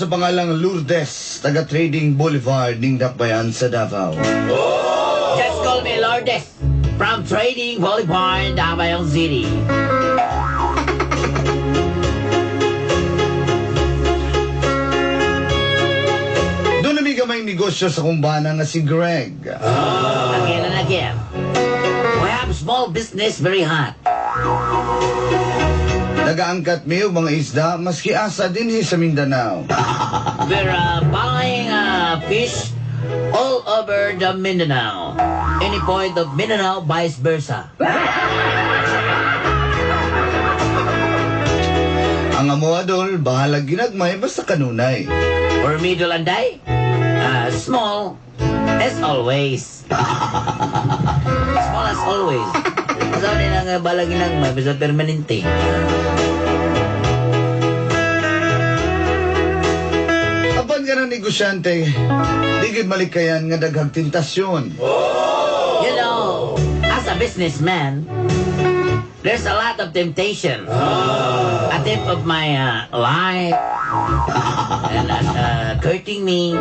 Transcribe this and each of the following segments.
Sa pangalang Lourdes, taga-Trading Boulevard, ning Dakbayan sa Davao. Just call me Lourdes from Trading Boulevard, Davao City. Doon na may gamay negosyo sa kumbana nga si Greg. Again and again. We have small business very hot. Nagaangkat mi og mga isda maski asa dinhi sa Mindanao. We're buying fish all over the Mindanao. Any point of Mindanao, vice versa. Ang amo adol, bahala ginagmay basta kanunay. For middle and day, small as always. Small as always. Masaw din ang bahala ginagmay basta permanente. Apan ka ng negosyante, digid malikayan nga daghang tentasyon. You know, as a businessman, there's a lot of temptation. A tip of my life, and courting me,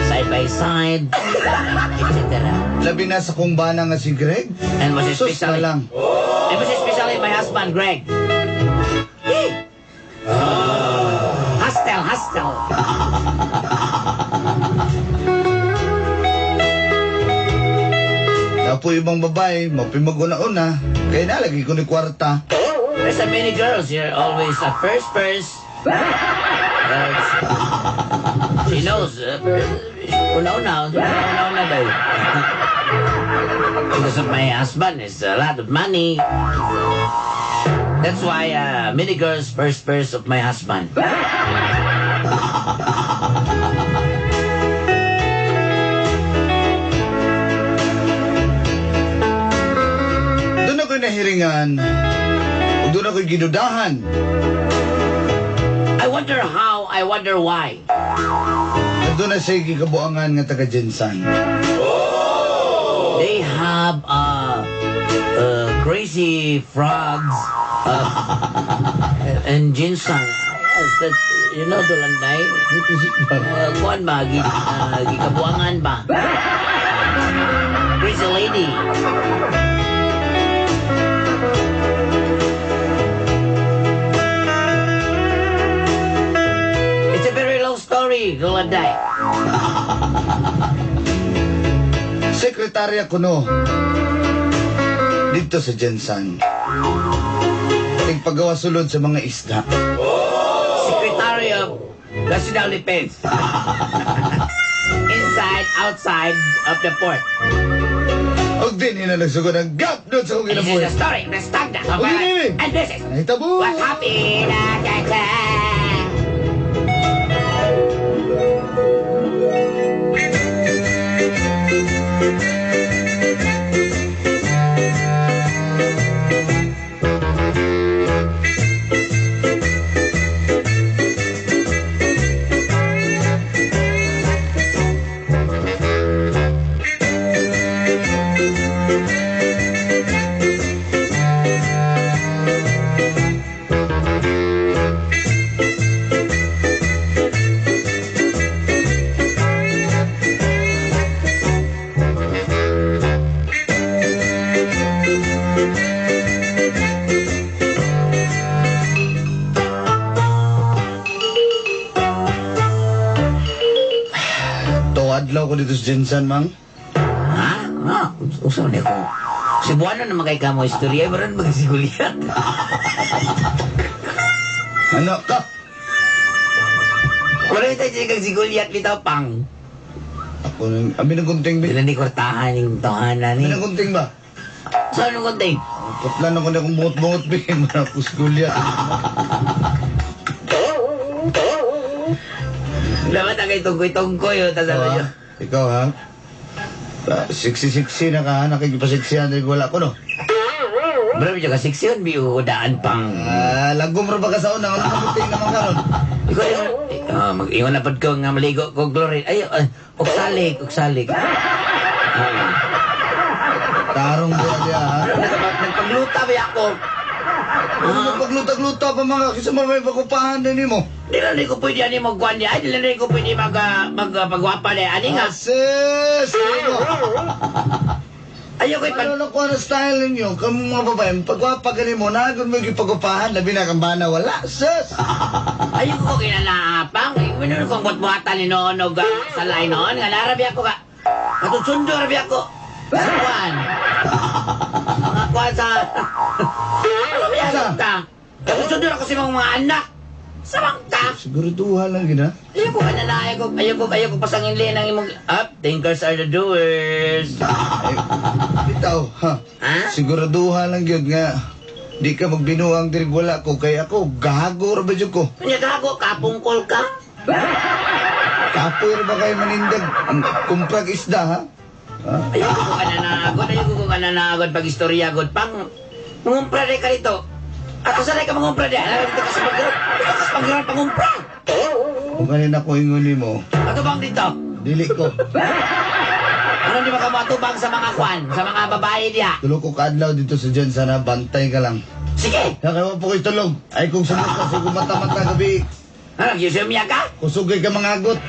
side by side, etc. Labi na sa kumbana nga si Greg. And most Sus na especially, lang. and most especially my husband, Greg. Hostel. Napo ibang babae, mapimaguna-una, kaya nalagi ko ni kwarta. There's so many girls here, always a first. She knows. Una-una ba yun? Because of my husband, it's a lot of money. That's why many girls first of my husband. Doon ako'y nahiringan, o doon ako'y ginudahan. I wonder how, I wonder why. At doon na siya gikabuangan nga taga-Jensan. They have crazy frogs and ginseng. Yes, that's, you know, Dolanday. Kuan ba? Gikabuangan ba? Crazy lady. It's a very long story, Dolanday. Sekretarya ko no, dito sa Jensan. Tigpagawa sulod sa mga isda. Secretary of National Defense. Inside, outside of the port. Og din hinalagsugod ang gap doon sa kong And this is ginabuhi. the story, the standard of Okay, baby. And this is Nahitabo! what happened. Adlaw ko dito sa Jensan, mang. Ha? Usaw na ko. Si Buano na magay ka mo istorya, maran magsigulyan. Ano ka? Wala ito siya kang sigulyan bitaw pang. Ako nang, abi ng kunting ba? Sila ni kortahan yung tahanan Abi ni. ng kunting ba? Saan yung konting? Putlan ako na akong bungot-bungot ba? Marapos kulya. Dapat ang kay tungkoy-tungkoy. Ikaw ha? Siksi-siksi na ka, nakikipasiksihan rin wala ko, no? Bro, medyo ka seksyon, biudaan pang... Lagom ra ba ka sa unang, ano mabuting naman ka ron? Ikaw yung... mag-ingon na ko nga maligo ko, Glory. Ay, uksalig. Tarong ba niya, ha? Nagpagluta ba ako? Ano pagluta-gluta pa mga kasi may pakupahan na ni mo? Di na rin ko pwede ani magkuhan niya. Ay, di na rin ko pwede magpagwapa niya. Ani nga? Sis! Ayoko Ano na ko na style ninyo? Kamu mga babae, pagwapa ka ni mo, nagun mo yung pagupahan, labi na kang bana, wala. Sis! Ayoko ko kinanaapang. Minun kong buhat-buhatan ni Noonog sa line noon. Nga narabi ako ka. Matusundo rabi ako. Sa kuhan. Mga kuhan sa... Ano ba ka? Matusundo ako sa mga anak. Samang ka. Siguraduhan lang gina. Ayoko ka na ayoko pasangin liyan ng imong... Up, thinkers are the doers. Bitaw, ha? Ha? Siguraduhan lang yun nga. Di ka magbinuang diri wala ko, kaya ako, gago ra ba dyan ko? Kanya gago, kapungkol ka. Kapoy ra ba kayo manindag? Kumprag isda, ha? Ayoko ko ka nanagod pag istorya god pang mangumpra rin ka dito. Ako sanay ka mangumpra din. Alam dito ka sa pagkaroon. Dito ka sa pagkaroon pangumpra. Kung kanina ko inguni mo, Matubang dito. dili ko. Ano di ba ka matubang sa mga kwan? Sa mga babae diya? Tulo ko kadlaw dito sa dyan, sana bantay ka lang. Sige. Kaya po ko'y tulog. Ay kung sumot ka, siguro mata-mata gabi. Ano, gisumya ka? Kusugay ka mga agot.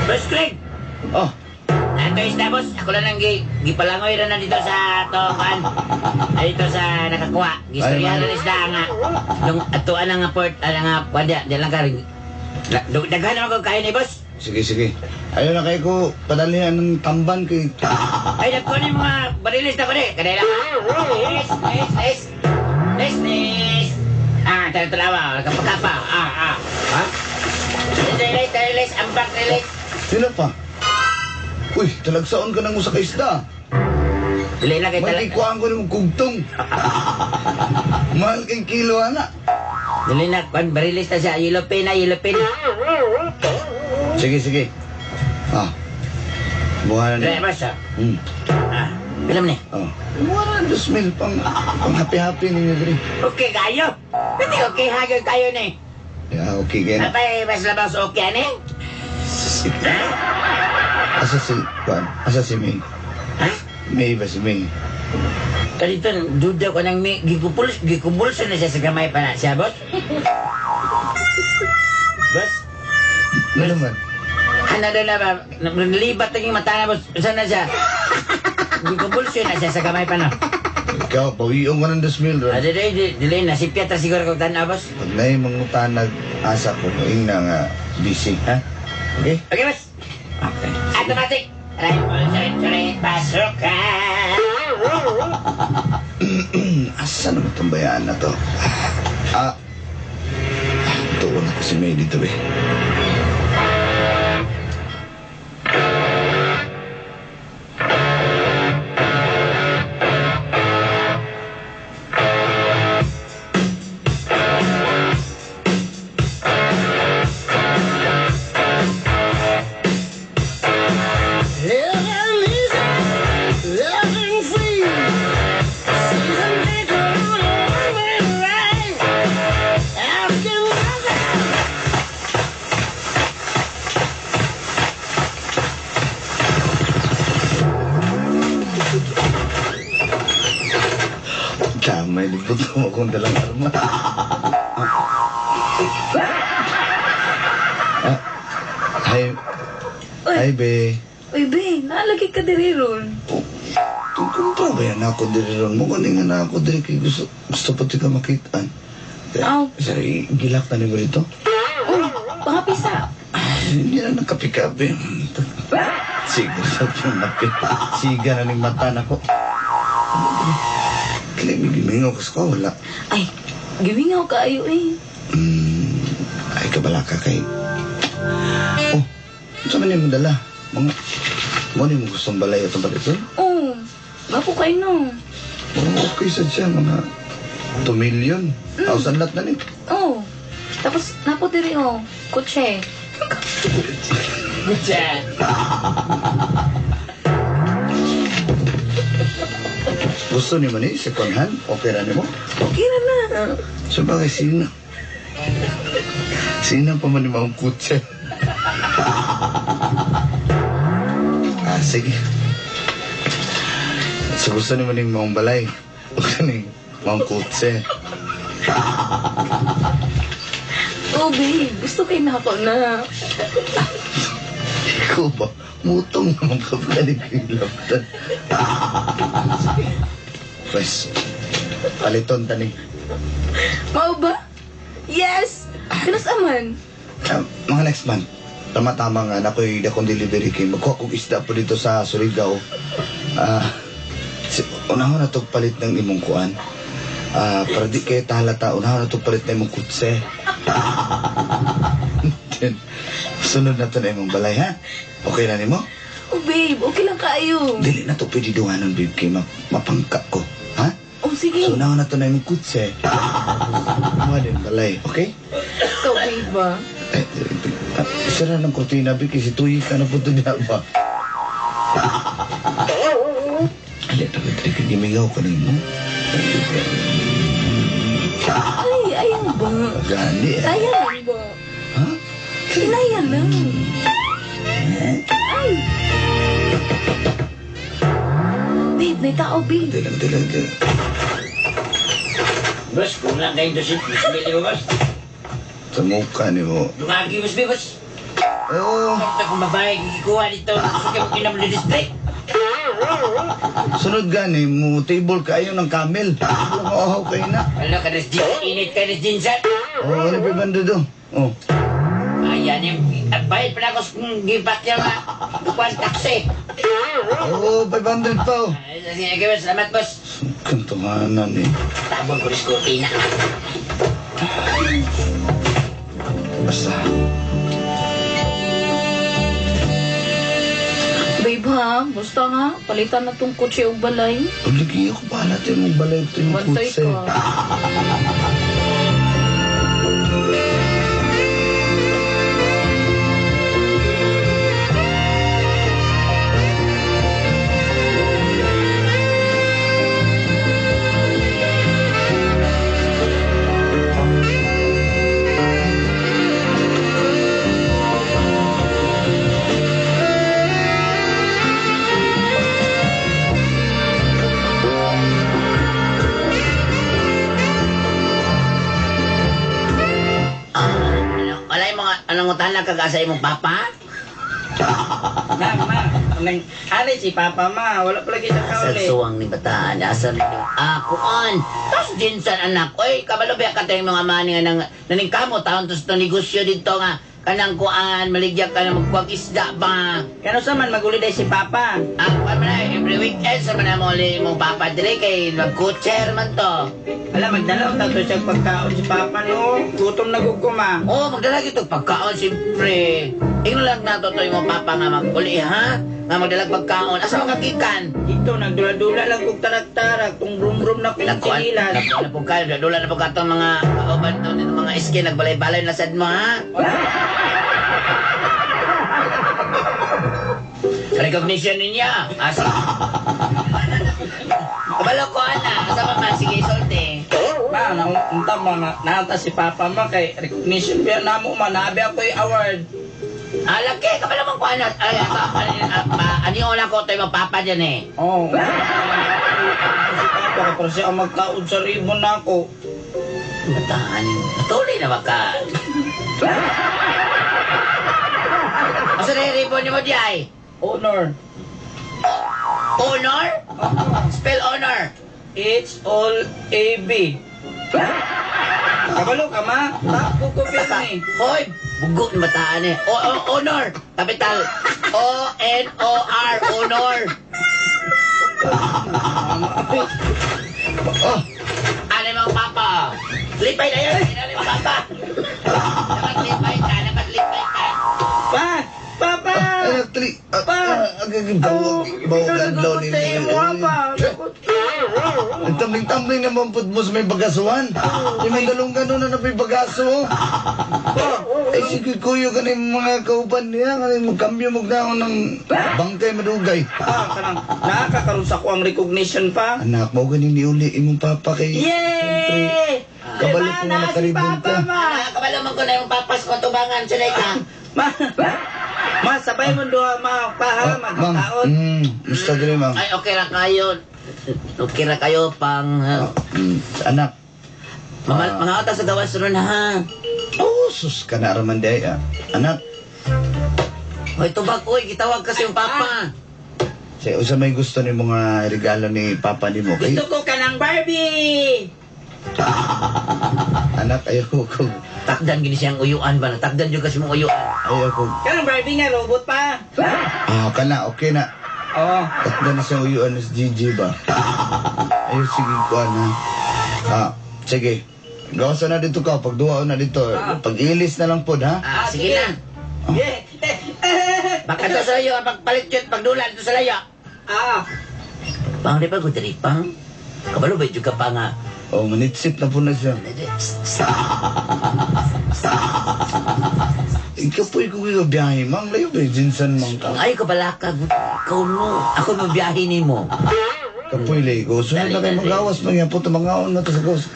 Boss Craig. Oh, Ato isda boss. Ako lang ang gipalangoy rin na dito sa to kan. Ay dito sa nakakuha. Gistorya rin isda nga. Yung atuan nga port, nga pada, di lang ka rin. Daghan naman ko kayo ni boss. sige. Ayun na kayo ko, padalihan ng tamban kay... Ay, nagko ni mga barilis na ko ni. Kanila ka. Nice. Talawa. Kapakapa. Ha? Relays. Ambak relays. Sino pa? Uy, talagsaon ka nang usa ka isda. Dili na kay talaga. Magkikuhaan ko ng kugtong. Mahal kay kilo, ana. Dili na, barilis na siya. Yellow pin. Sige. Buhanan Dili na. ba siya? Pilam ni. Buhanan na 2,000 pang happy-happy ninyo diri. Okay kayo. Hindi okay hagod kayo ni. Yeah, okay kaya na. Napay mas labang sa okay ni. Asa si May? Ha? May ba si May? Kalito, duda ko nang may gikubulso na siya sa gamay pa na siya, boss. Boss? Ano naman? Ano doon na ba? Nalibat na yung mata na, boss. Saan na siya? Gikubulso na siya sa gamay pa na. Ikaw, pawiong ko ng 2,000 ron. Dili na. Si Piatra siguro kung tanda, boss. Pag na yung mangutanag asa ko, ing na nga busy, ha? Okay? Okay, boss. Okay. Automatic. Right, pasukan. Asa naman itong bayaan na to? Tuon ako si May dito, eh. May libot mo akong dalang arma. Hi, be. Uy, be, naalagay ka diri ron. Kung pa ba yan ako diri ron mo? Kuning na ako diri kay gusto pati ka makitaan. Aw. Sorry, gilak na ni mo rito? Oh, Hindi na nagkapi-kapi. Siga sa yung napi. Siga na ning mata na ko. Kaya may gimingaw ko sa wala. Ay, gimingaw ka ayo eh. Ay, kabala ka kay... Oh, saan man yung dala? Mga... Mo ni mo gustong balay at balik ito? Oo, gapo kayo no. Oh, okay sa siya, mga 2 million. 1,000 lahat na ni. Oo. Tapos, napo diri oh, kutse. Kutse. Gusto ni mo ni, second hand? Okay na ni mo? Okay na na. So bakit sino? Sino pa man ni maong kutse? Sige. So gusto ni mo ni maong balay. Okay ni maong kutse. Oh, babe. Gusto kayo na ako na. Ikaw ba? Mutong naman ka pa ni Pilaptan. Pues, paliton tani. Mau ba? Yes! Kanas aman? Mga next month, tama-tama nga na ako'y dakong delivery kay magkuha kong isda po dito sa Surigao. Unahon na itong palit ng imong kuan. Para di kayo tahalata, unahon na itong palit ng imong kutse. Then, sunod na ito na imong balay, ha? Okay na ni mo? Oh, babe. Okay lang kayo. Dili na ito pwede duhanon, babe, kay mapangka ko. Ha? Oh, sige. So, unahon na ito na imong kutse. Mga din balay, okay? Ikaw, babe ba? Sira ng kurtina, babe, kasi tuyi ka na po ito niya ba? Hindi, tabi-tabi ka gimigaw ka rin mo. Ay, ayan ba? Gani, eh. Ayan ba? Ha? Inayan lang. Ay. Babe, may tao, babe. Dilang. Bos, kung lang kayo doon si mo, bos. Sa mukha ni mo. Dumagi, bos, bos. Oo. Bakit akong babae, kikuha dito. Sige mo kinamuli district. Sunod gani mo, table kayo ng camel. Oo, kayo na. Ano ka, init ka, Jinsan? Oo, ano pa banda doon? Oo. Ayan yung, bayad pala ako sa gipat niya mga kukuhan taksi. Oo, 500 pa. Sige, bos, salamat, bos. Kantunganan eh. Tabon ko rin sa kurtina. Basta. Babe ha, basta nga. Palitan na tong kutse o balay. Lagi ako bahala tayo mong balay ito yung Bantay kutse. ka. Wala yung mga anong utala kagasa imong papa? Alay si Papa Ma, wala pala kita Asal kauli. suwang ni bata, asal ni kuan. Tapos Jinsan anak, oy, kabalo ba ka tayong mga mani nga naning kamo taon to sa negosyo dito nga kanang kuan maligya ka na magkuwag isda ba. Kano sa man maguliday si Papa? Kuan man na, every weekend sa man mo li mong papa dire kay nag-coacher man to. Ala, magdala ang tato siya pagkaon si Papa no. Gutom na guguma. Oh, magdala gito pagkaon siyempre. Ingno lang nato to yung mga papa nga mag-uli ha. Nga magdalag pagkaon. Asa makakikan? Dito, nagdula-dula lang kong tarak-tarak. Tung brum-brum na kong sinilas. Nakuan na po kayo. Dula na po ka itong mga kauban to, mga iski. Nagbalay-balay na sad mo ha. Recognition ninyo. Asa. Kabalo ko ana. Asa pa man. Sige, isulti. Ma, naunta mga nata si Papa Ma kay recognition biya namo manabi ako yung award. Laki. Kabalo mong ko ano. Aniyola ko ito yung papa dyan eh. Oh. Si Papa pero siya ang magkaon sa ribbon na ako. Batahan. Tuloy na baka. Asa na yung ribbon niyo mo diay? Honor. Honor? Spell honor. It's all AB. Kabalo ka ma? Tapo ko pilmi. Hoy, Bugo ni bataan eh. Honor. Kapital. O-N-O-R. Honor. Oh, Ano yung mga papa? Lipay na yun. Ano yung mga papa? Nakatlipay ka. Nakatlipay ka. Pa! Papa! Tri. Bawagan daw ni Ang tambling-tambling naman po mo sa may bagasuhan. Yung may galong-gano na may bagaso. Ay sige kuyo kanin mga kauban niya. Kanin magkambyo magdaon ng bangkay madugay. Kanang nakakaroon sa ko ang recognition pa. Anak mo ganin niuli imong papa kay... Yay! Kabalo ko na nakaribon ka. Kabalo mo ko na yung papas ko tubangan. Sunay ka. Ma, sabay mo doon, ma, pa, magkakaon. Gusto gani mang. Ay, okay na kayo. Okay na kayo pang... Anak. mga otas sa gawas ron ha. Oh, sus ka na raman day. Anak. Hoy, tubag. Uy, gitawag kasi yung papa. Say, usa may gusto ni mga regalo ni papa ni mo. Kay, Gusto ko ka ng Barbie! anak, ayoko ko. Takdan gini siyang uyuan ba? Takdan juga si mong uyuan. Ayoko. Kanang Barbie nga, robot pa. Kana, okay na. Oo. At na siya uyuan si Gigi ba? Ayun, sige ko na. Sige. Gawasan na dito ka. Pagduwa na dito. Pag-ilis na lang po, ha? Sige na. Yeah. Baka to sa layo, pagpalit yun, pagdula dito sa layo. Pang di pa ko diri pang. Kabalo ba juga pa nga. Oh, manitsip na po na siya. Ikaw po ikaw biyahe, mang. Layo ba yung jinsan, mang ka? Ay, kabalakag. Ikaw no. Ako mo biyahe ni mo. Kapoy lay ko. Sunod na kayo magawas, mang yan po. Tamangaon na to sa gawas.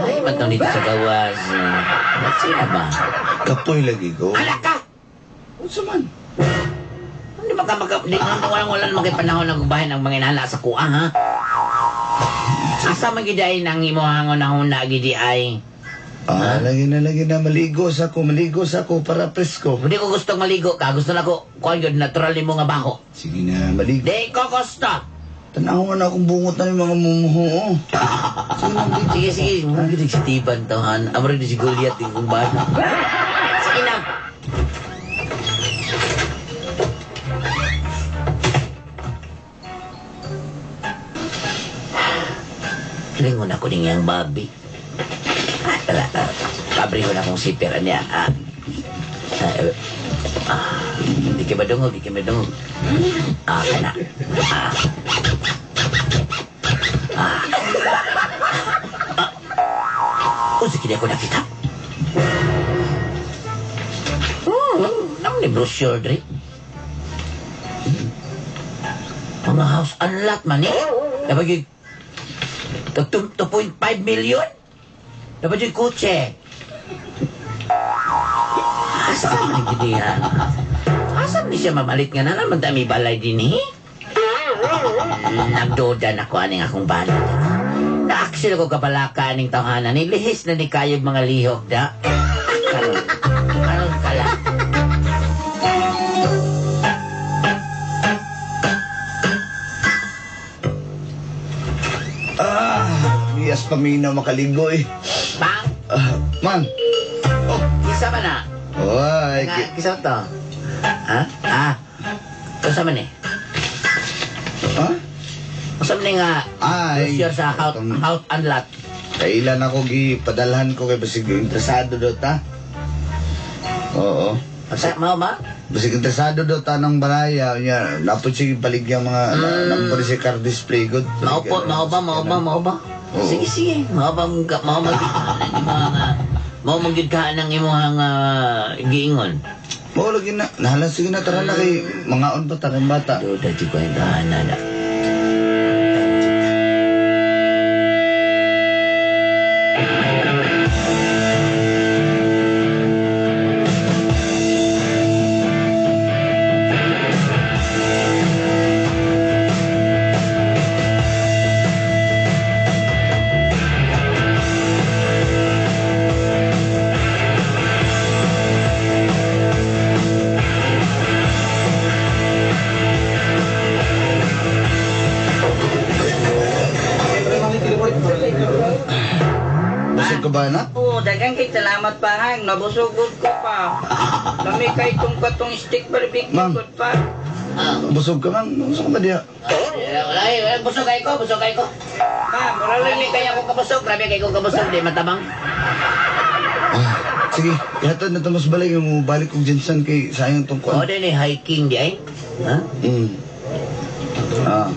Ay, matang dito sa gawas. Sino ba? Kapoy lagi ko. Alak ka! Ano sa man? Hindi di wala naman kayo panahon ng gubahin ng mga inala sa kuha, ha? Asa magiday nang imo hangon na huna gidi ay. Lagi na. Maligo sa ko para presko. Hindi ko gustong maligo ka. Gusto na ko, kuhan yun, natural ni mo nga baho. Sige na, maligo. Di ko gusto. Tanawan na akong bungot na yung mga mumuho. Sige na, maligo. Sige. Mungkin gidig si Tiban tahan. Amro di si Goliath yung kung bata. Sige na. Lingon ako din yung Bobby. Kabri ko na akong sipiran niya. Di ka madungog. Kana. Sige na ako nakita. Naman ni brochure, Dre. Mga house unlock man eh. Dapat yung 2.5 million? Dapat yung kutse. Asa man gini ha? Asa ni siya mamalit nga na naman dami balay din eh? Nagdoda na ko aning akong balay. Na-aksyon ako kabalaka aning tawhanan. Nilihis na ni kayog mga lihok da. Karon kala. Yes, paminaw makaligo eh. Bang! Man. Oh, kisa ba na? Oy. Kisa ba to? Ha? Kisa man eh? Ha? Kisa man nga brochure sa house unlock. Kailan ako gipadalhan ko kay basig interesado daw ta. Oo. Mao ba? Basig interesado daw ta ng baraya nya. Napod sige baligyang mga number si car display good. Mao ba? Sige. Mao magigkaan ng imong giingon. Mao lagi na. Nahalan sige na tara na kay mga on pa tarang bata. Duda di ko yung tahanan na. Busog ka ba na? Oo, Oo, dagang kay salamat pa hang. Nabusugod ko pa. Lami kay itong katong stick barbecue Ma'am. ko pa. Busog ka man. Busog ka ba diya? Ay, busog kayo ko, busog kayo ko. Ma'am, mura lang Grabe kaya ko kabusog, grabe kayo ko kabusog, di matabang. Sige, ihatod na mas balay yung balik kong Jensen kay sayang tong O, kuan. din hiking di ay. Ha? Ah,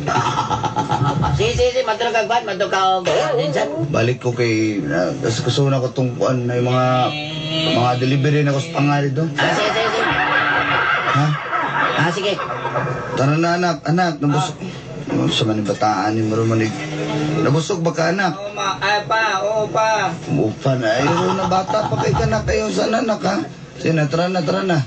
Si, madrog kag ban, madrog ka og dinsan. balik ko kay kasi kusuna ko tong kuan na yung mga delivery na ko sa pangalit do. Sige. Ha? Sige. Tara na anak, nabusog. Sa man bataan ni marumanig. Nabusog ba ka anak? Oo, ay pa, oo pa. Upa na ayo na bata pa kay kanak kayo sa anak ha. Sige na, tara na.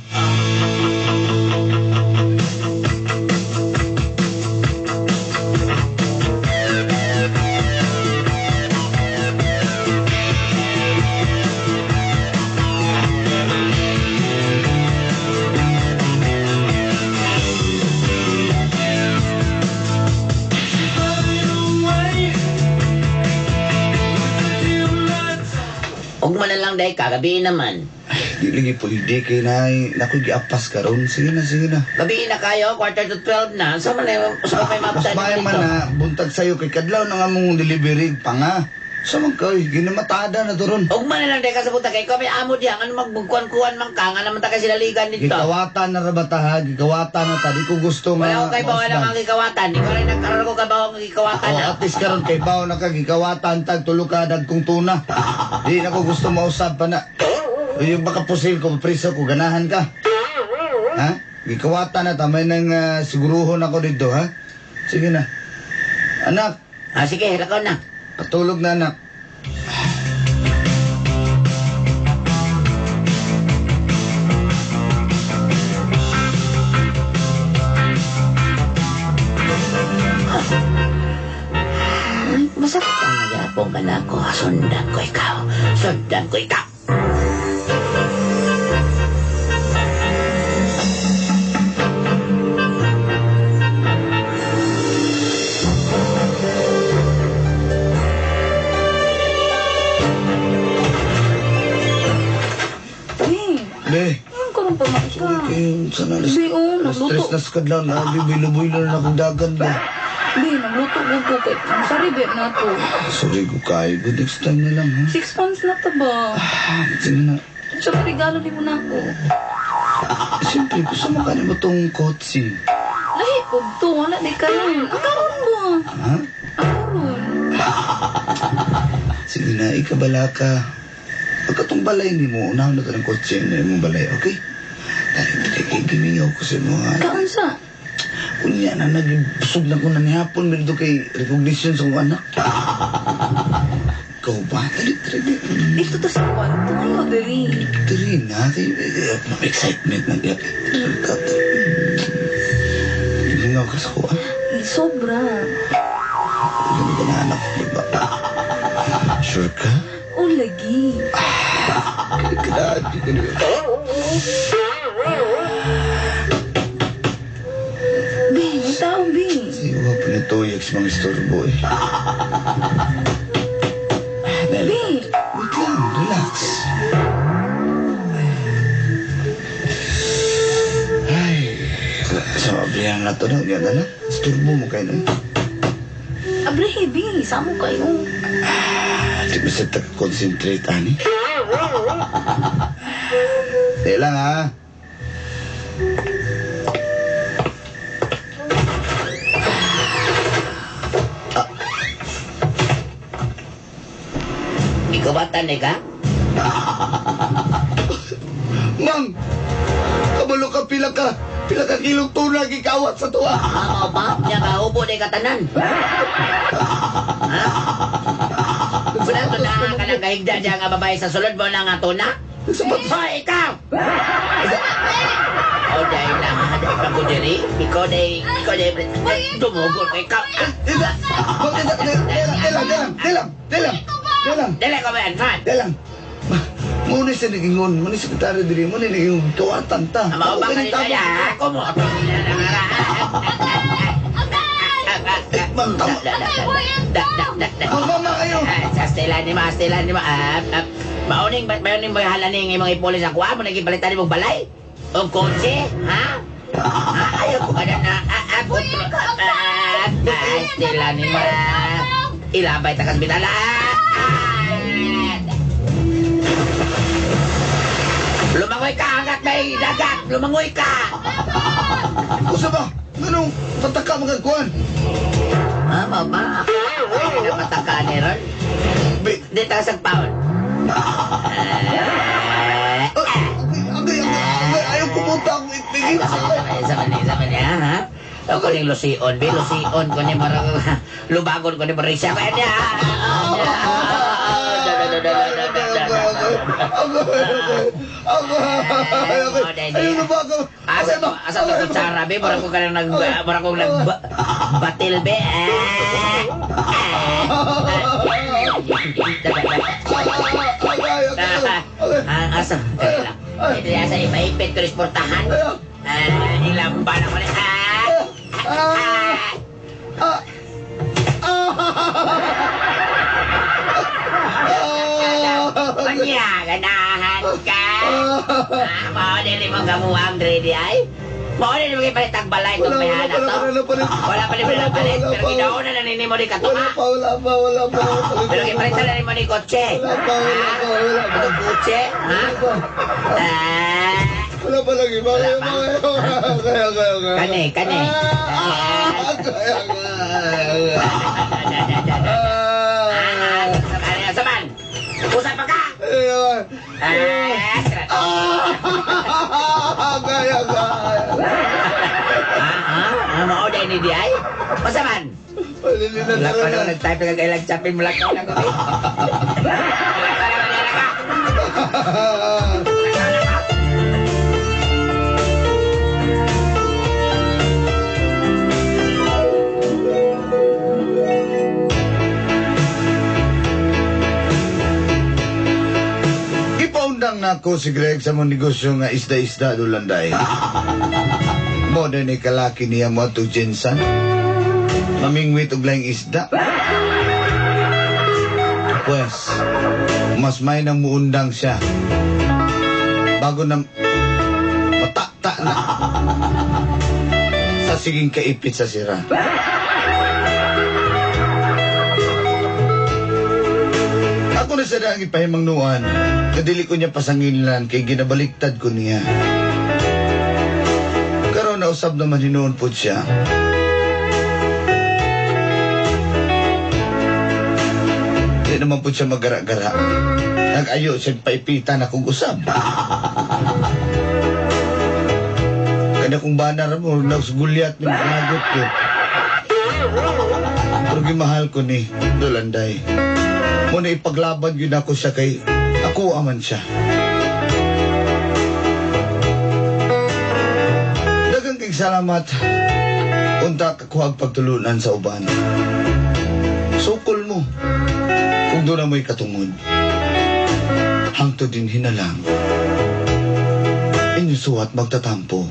Og man lang dai kagabi naman. Di lagi pwede kay nakoy giapas karon. Sige na. Gabi na kayo, quarter to 12 na. Sa man sa may Mas mapsan may man na buntag sayo kay kadlaw na nga mong delivery pa nga. Sa man kay ginamatada na turon. Og man lang dai ka sa buta kay kami amo diyan ano magbugkuan-kuan man ka nga naman ta kay sila ligan dito. Gikawatan na rabataha, gikawatan na ta. Di ko gusto Wala ko kay bawal ang gikawatan. Di ko rin nagkaroon ko kabaw ang gikawatan Oh, na. at least karon kay bawo na ka gikawatan tag tulo ka dagkong tuna. Di na ko gusto mausab pa na. Yung baka pusil ko preso ko ganahan ka. Ha? Gikawatan na ta may nang siguruhon ako dito ha. Sige na. Anak, Sige, lakaw na. patulog na anak. Masakit ang nagyapong ka na ako. Sundan ko ikaw. Be, Be, ano ka nang pamaka? kayo sana Be, stress nagluto. na skadlaw na bibuy na akong dagan ba. Be, nagluto ko kay. Ang sarili na to. Sorry ko kayo. Good next time na lang ha. 6 months na to ba? Sige na. Sa regalo ni mo na ako. Siyempre, gusto mo ka mo tong kotse. Lahi ko to, wala di ka lang. Ang karoon mo. Ha? Ang karoon. Sige na, ikabala ka. Pagkatong balay ni mo, unahan na ito ng kotse na yung balay, okay? Dali, kay gimingaw ko sa mga... Kaunsa? Unya na, nagbusog na ko na nihapon, meron kay recognition sa mga anak. Ikaw ba? Dali. Ito to sa kwarto. Ayaw, dali. Dali na, kay excitement na diya. Gimingaw ka sa kuha. Sobra. Ganun ka na anak, di ba? Sure ka? O, lagi. Grabe ka na. Be, ang tao, Be. Sige, wag pa nito yung mga istorbo eh. Dali. Be. Wait lang, relax. Ay, sa mablihan na to na. Yan na. Istorbo mo kayo na. Abre, Be. Samo kayo. Di ba sa concentrate ani? Di lang ha. Ikaw ba tanay ka? Mang! Kabalo ka pila ka kilong tuna gikawat sa tuwa. Mama ba? Niya ka upo na katanan. Ha? Wala to na ka nang kahigda dyan nga babae sa sulod mo na nga tuna? Hoy, ikaw! O, dahil lang ha, dahil pa ko diri. Ikaw dahil, dumugol ko ikaw. Delang. Dali ko ba yan, man? Delang. Muna sa nagingon, muna sa sekretary diri, muna nagingon kawatan ta. Ama ba ka nila ya? Ako mo. Mama kayo. Sa stela ni ma. Mauning halaning imong ipulis ako mo nagipalitan imong balay? O kotse? Ha? Ayaw ko ka na ako sila ni ma ilabay takas bitala. Lumangoy ka hanggat may dagat! Lumangoy ka! Usa ba? Ganong pataka magagkuhan? Mama, ay napataka ni Ron. Di takas ang paon. Ayaw pumunta akong itpigil. Sa kanya, ha? Ako ning lusion, lusion ko ni marang lubagon ko ni Marisa. Kaya niya. Ayun na ba ako? Asa to kutsara, be? Mara ko nagbatil, be. Asa? Asa ipaipit turis portahan? Ilang ba naman? Kanya, ganahan ka. Mao din mo gamuang ready ay. Mao din mo ipalitag balay itong mayana to. Wala pa palit. Pero ginauna na nini mo di katuma. Wala pa. Pero ipalitan na nini mo di kotse. Wala pa. Kotse, ha? Wala pa lagi. Kaya. Kane. Saman. Usap pa ka. Kaya. Mao din ni di ay. Pasaman. Wala ka na nag-type na kailang chapin mo lang ka na gabi. Ipaundang na ako si Greg sa mong negosyo nga isda-isda dulanday. Mo din ni kalaki niya mo to Jensen. Mamingwit og laing isda. Pues, mas may nang muundang siya. Bago na matata na sa siging kaipit sa sira. Ako na sa daang ipahimang nuan, kadili ko niya pasangilan kay ginabaliktad ko niya. Karon na usab naman hinoon po siya. Di naman po siya magara-gara. Nag-ayo siya paipitan akong usab. Kada kong banar mo, nagsugulyat ng nagot ko. Pero gimahal ko ni Dolanday. Muna ipaglaban yun ako siya kay ako aman siya. Dagang kay salamat. Unta kakuhag pagtulunan sa uban. Sukol mo. Kung doon na mo'y katungod. Hangtod din hinalang. Inyong suwat magtatampo.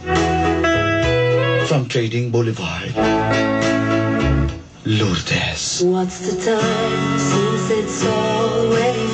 From Trading Boulevard. Lourdes. What's the time since it's already